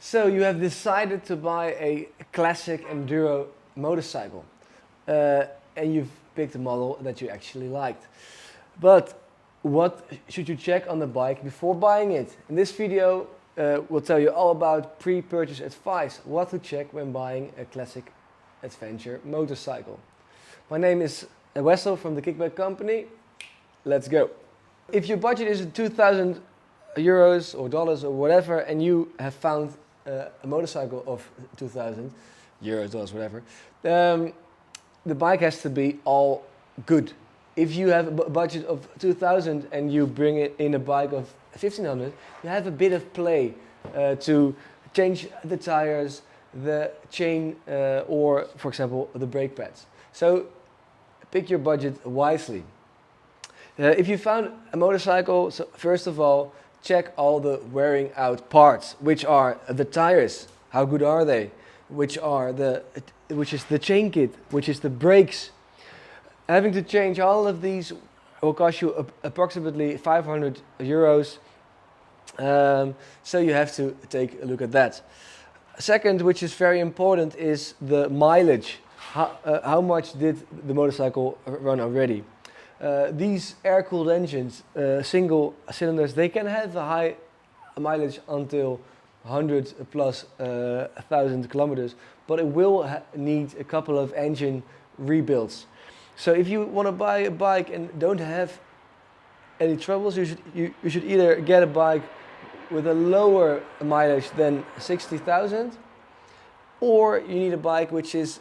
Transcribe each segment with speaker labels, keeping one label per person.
Speaker 1: So you have decided to buy a classic enduro motorcycle, and you've picked a model that you actually liked. But what should you check on the bike before buying it? In this video, we'll tell you all about pre-purchase advice, what to check when buying a classic adventure motorcycle. My name is Wessel from the Kickback Company. Let's go. If your budget is 2,000 euros or dollars or whatever, and you have found a motorcycle of 2,000 euros, dollars, whatever, the bike has to be all good. If you have a budget of 2,000 and you bring it in a bike of 1,500, you have a bit of play to change the tires, the chain, or for example the brake pads. So pick your budget wisely. If you found a motorcycle, so first of all, check all the wearing out parts, which are the tires, how good are they, which is the chain kit, which is the brakes. Having to change all of these will cost you approximately 500 euros, so you have to take a look at that. Second, which is very important, is the mileage. How much did the motorcycle run already? These air-cooled engines, single cylinders, they can have a high mileage until 100 plus 1,000 kilometers, but it will need a couple of engine rebuilds. So if you want to buy a bike and don't have any troubles, you should either get a bike with a lower mileage than 60,000, or you need a bike which is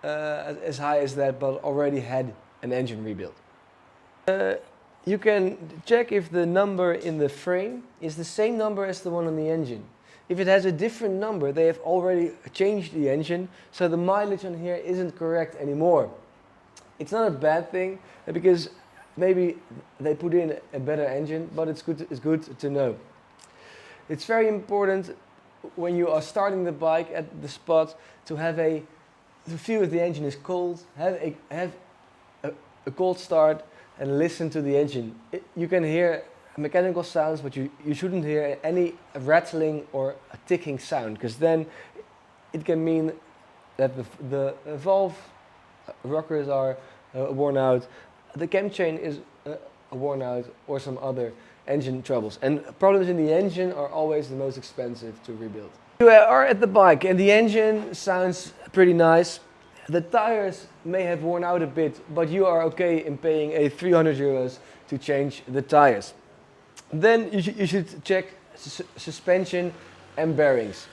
Speaker 1: as high as that but already had an engine rebuild. You can check if the number in the frame is the same number as the one on the engine. If it has a different number, they have already changed the engine, so the mileage on here isn't correct anymore. It's not a bad thing, because maybe they put in a better engine, but it's good to know. It's very important when you are starting the bike at the spot to feel if the engine is cold, have a cold start, and listen to the engine. You can hear mechanical sounds, but you shouldn't hear any rattling or a ticking sound, because then it can mean that the valve rockers are worn out, the cam chain is worn out, or some other engine troubles. And problems in the engine are always the most expensive to rebuild. You are at the bike and the engine sounds pretty nice. The tires may have worn out a bit, but you are okay in paying 300 euros to change the tires. Then you should check suspension and bearings.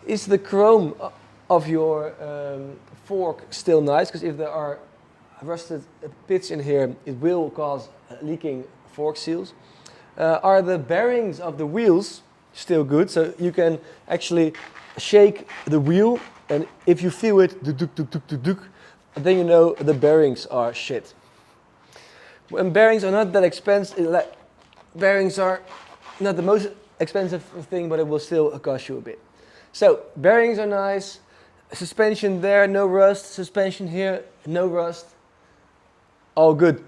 Speaker 1: Is the chrome of your fork still nice? Because if there are rusted pits in here, it will cause leaking fork seals. Are the bearings of the wheels still good? So you can actually shake the wheel, and if you feel it, then you know the bearings are shit. When bearings are not that expensive, bearings are not the most expensive thing, but it will still cost you a bit. So bearings are nice, suspension there, no rust, suspension here, no rust, all good.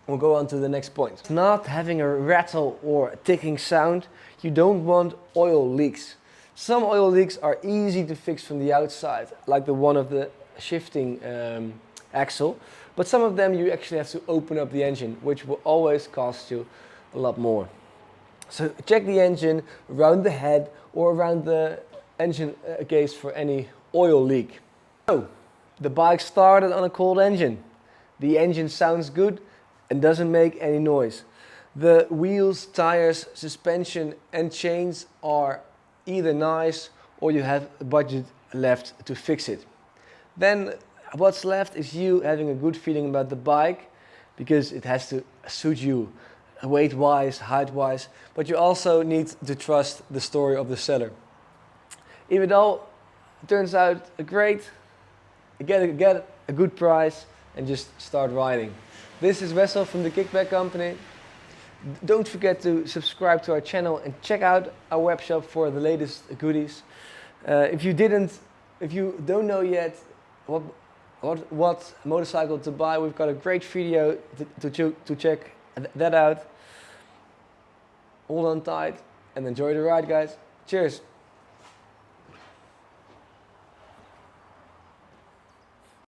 Speaker 1: We'll go on to the next point. Not having a rattle or a ticking sound, you don't want oil leaks. Some oil leaks are easy to fix from the outside, like the one of the shifting axle, but some of them you actually have to open up the engine, which will always cost you a lot more. So check the engine around the head or around the engine case for any oil leak. So the bike started on a cold engine. The engine sounds good and doesn't make any noise. The wheels, tires, suspension and chains are either nice, or you have a budget left to fix it. Then what's left is you having a good feeling about the bike, because it has to suit you weight-wise, height-wise, but you also need to trust the story of the seller. If it all turns out great, get a good price and just start riding. This is Wessel from the Kickback Company. Don't forget to subscribe to our channel and check out our web shop for the latest goodies. If you don't know yet what motorcycle to buy, we've got a great video to check that out. Hold on tight and enjoy the ride, guys. Cheers.